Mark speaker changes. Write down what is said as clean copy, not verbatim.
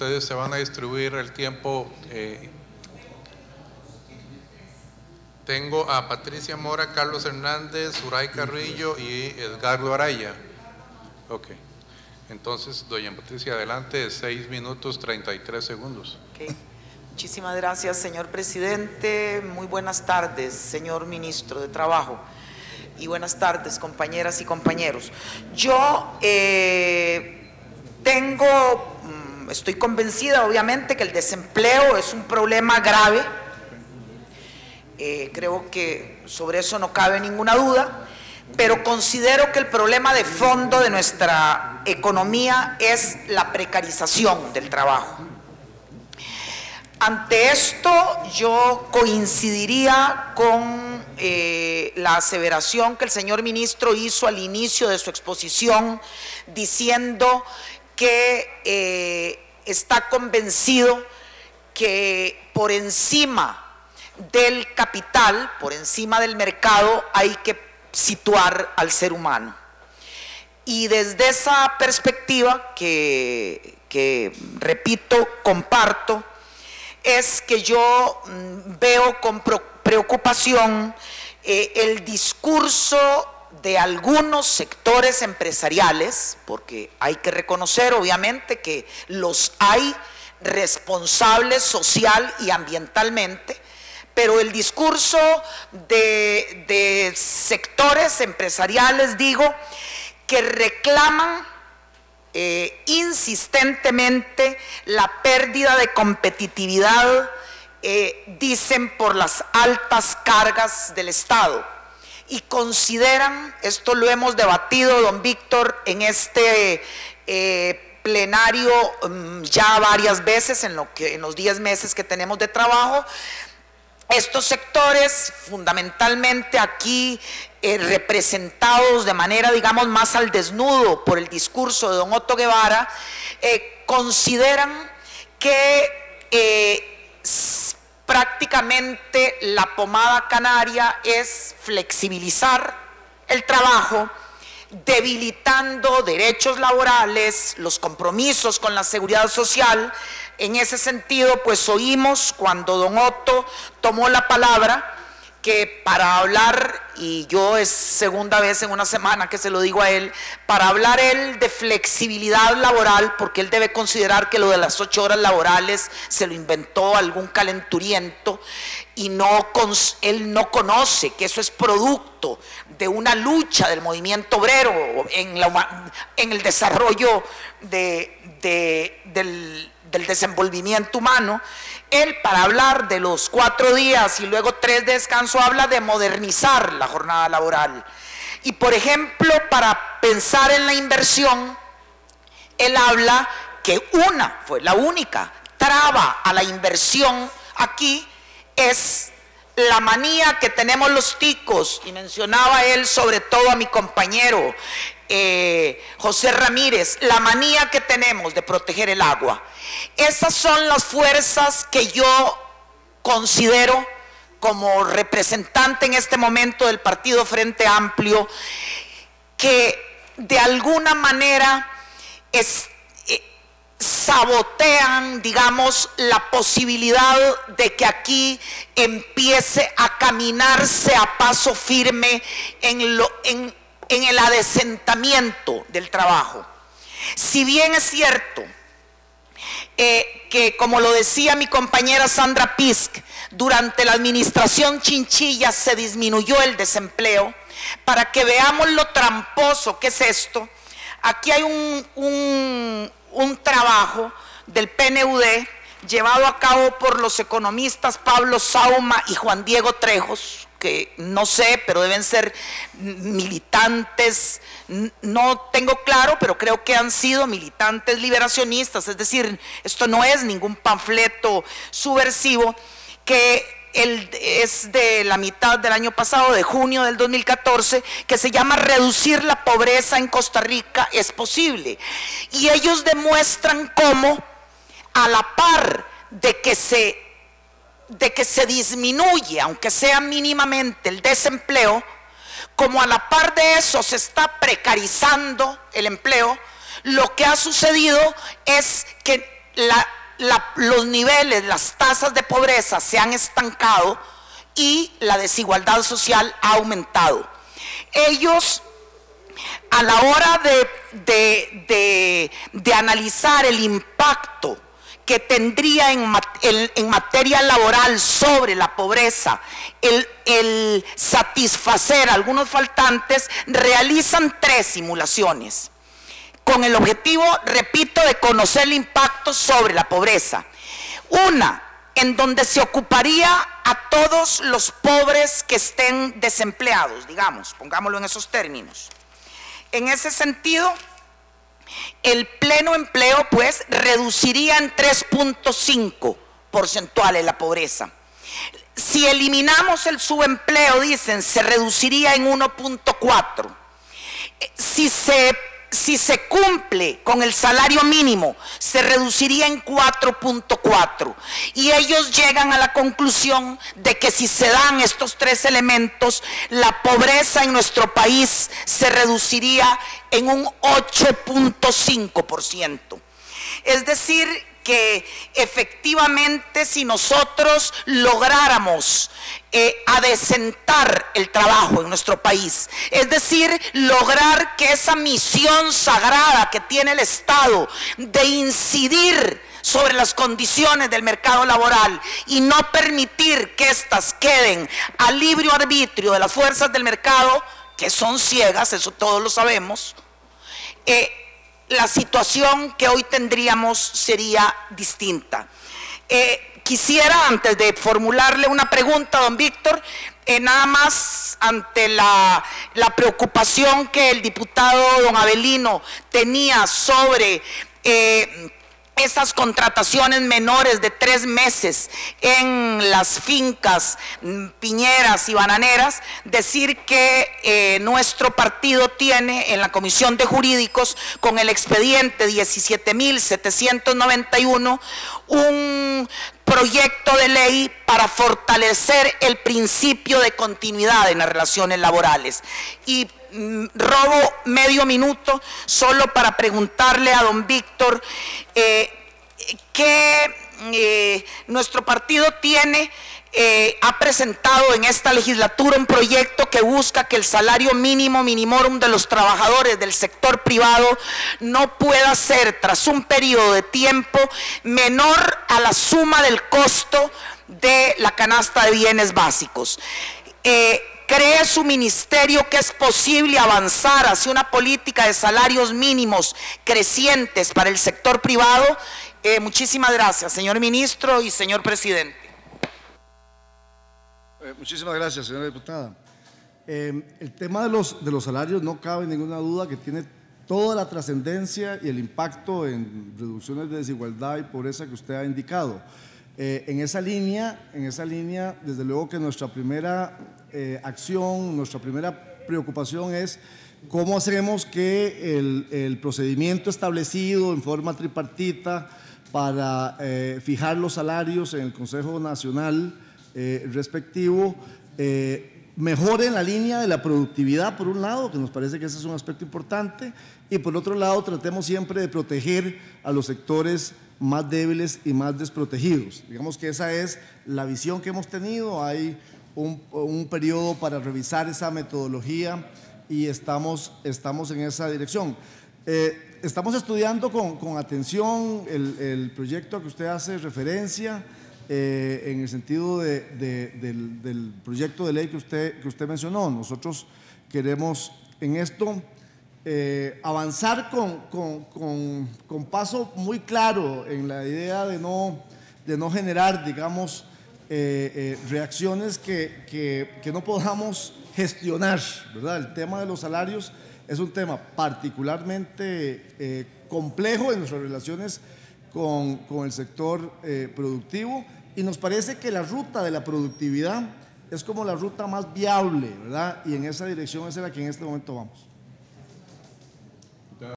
Speaker 1: Ustedes se van a distribuir el tiempo. Tengo a Patricia Mora, Carlos Hernández, Uray Carrillo y Edgardo Araya. Ok. Entonces, doña Patricia, adelante, 6 minutos 33 segundos.
Speaker 2: Okay. Muchísimas gracias, señor presidente. Muy buenas tardes, señor ministro de Trabajo. Y buenas tardes, compañeras y compañeros. Yo estoy convencida, obviamente, que el desempleo es un problema grave. Creo que sobre eso no cabe ninguna duda, pero considero que el problema de fondo de nuestra economía es la precarización del trabajo. Ante esto, yo coincidiría con la aseveración que el señor ministro hizo al inicio de su exposición, diciendo que está convencido que por encima del capital, por encima del mercado, hay que situar al ser humano. Y desde esa perspectiva que repito, comparto, es que yo veo con preocupación el discurso de algunos sectores empresariales, porque hay que reconocer obviamente que los hay responsables social y ambientalmente, pero el discurso de sectores empresariales, digo, que reclaman insistentemente la pérdida de competitividad, dicen, por las altas cargas del Estado, y consideran, esto lo hemos debatido, don Víctor, en este plenario ya varias veces en los 10 meses que tenemos de trabajo. Estos sectores, fundamentalmente aquí representados de manera, digamos, más al desnudo por el discurso de don Otto Guevara, consideran que prácticamente la pomada canaria es flexibilizar el trabajo, debilitando derechos laborales, los compromisos con la seguridad social. En ese sentido, pues oímos cuando don Otto tomó la palabra que para hablar, y yo es segunda vez en una semana que se lo digo a él, para hablar él de flexibilidad laboral, porque él debe considerar que lo de las 8 horas laborales se lo inventó algún calenturiento, y él no conoce que eso es producto de una lucha del movimiento obrero en el desarrollo del desenvolvimiento humano. Él, para hablar de los 4 días y luego 3 de descanso, habla de modernizar la jornada laboral. Y por ejemplo, para pensar en la inversión, él habla que fue la única traba a la inversión aquí es la manía que tenemos los ticos, y mencionaba él sobre todo a mi compañero José Ramírez, la manía que tenemos de proteger el agua. Esas son las fuerzas que yo considero, como representante en este momento del Partido Frente Amplio, que de alguna manera sabotean, digamos, la posibilidad de que aquí empiece a caminarse a paso firme en el adesentamiento del trabajo. Si bien es cierto que, como lo decía mi compañera Sandra Pisk, durante la administración Chinchilla se disminuyó el desempleo, para que veamos lo tramposo que es esto, aquí hay un trabajo del PNUD llevado a cabo por los economistas Pablo Sauma y Juan Diego Trejos, que no sé, pero deben ser militantes, no tengo claro, pero creo que han sido militantes liberacionistas, es decir, esto no es ningún panfleto subversivo, que es de la mitad del año pasado, de junio del 2014, que se llama Reducir la pobreza en Costa Rica es posible. Y ellos demuestran cómo, a la par de que se disminuye, aunque sea mínimamente, el desempleo, como a la par de eso se está precarizando el empleo, lo que ha sucedido es que los niveles, las tasas de pobreza se han estancado y la desigualdad social ha aumentado. Ellos, a la hora de analizar el impacto que tendría en materia laboral sobre la pobreza, el satisfacer a algunos faltantes, realizan 3 simulaciones con el objetivo, repito, de conocer el impacto sobre la pobreza. Una, en donde se ocuparía a todos los pobres que estén desempleados, digamos, pongámoslo en esos términos. En ese sentido, el pleno empleo pues reduciría en 3.5 porcentuales la pobreza. Si eliminamos el subempleo, dicen, se reduciría en 1.4. Si se cumple con el salario mínimo, se reduciría en 4.4. Y ellos llegan a la conclusión de que si se dan estos 3 elementos, la pobreza en nuestro país se reduciría en un 8.5%. Es decir, que efectivamente si nosotros lográramos adecentar el trabajo en nuestro país, es decir, lograr que esa misión sagrada que tiene el Estado de incidir sobre las condiciones del mercado laboral y no permitir que éstas queden al libre arbitrio de las fuerzas del mercado, que son ciegas, eso todos lo sabemos, la situación que hoy tendríamos sería distinta. Quisiera, antes de formularle una pregunta, don Víctor, nada más ante la preocupación que el diputado don Avelino tenía sobre esas contrataciones menores de 3 meses en las fincas piñeras y bananeras, decir que nuestro partido tiene en la Comisión de Jurídicos, con el expediente 17.791, un proyecto de ley para fortalecer el principio de continuidad en las relaciones laborales. Y robo medio minuto solo para preguntarle a don Víctor que nuestro partido ha presentado en esta legislatura un proyecto que busca que el salario mínimo minimorum de los trabajadores del sector privado no pueda ser, tras un periodo de tiempo, menor a la suma del costo de la canasta de bienes básicos. ¿Cree su ministerio que es posible avanzar hacia una política de salarios mínimos crecientes para el sector privado? Muchísimas gracias, señor ministro y señor presidente.
Speaker 3: Muchísimas gracias, señora diputada. El tema de los salarios no cabe ninguna duda que tiene toda la trascendencia y el impacto en reducciones de desigualdad y pobreza que usted ha indicado. En esa línea, desde luego que nuestra primera acción, nuestra primera preocupación es cómo hacemos que el procedimiento establecido en forma tripartita para fijar los salarios en el Consejo Nacional respectivo mejore en la línea de la productividad, por un lado, que nos parece que ese es un aspecto importante, y por otro lado tratemos siempre de proteger a los sectores más débiles y más desprotegidos. Digamos que esa es la visión que hemos tenido. Hay un periodo para revisar esa metodología y estamos en esa dirección. Estamos estudiando con atención el proyecto a que usted hace referencia, en el sentido del proyecto de ley que usted mencionó. Nosotros queremos en esto avanzar con paso muy claro en la idea de no generar, digamos, reacciones que no podamos gestionar, ¿verdad? El tema de los salarios es un tema particularmente complejo en nuestras relaciones con el sector productivo, y nos parece que la ruta de la productividad es como la ruta más viable, ¿verdad? Y en esa dirección es en la que en este momento vamos.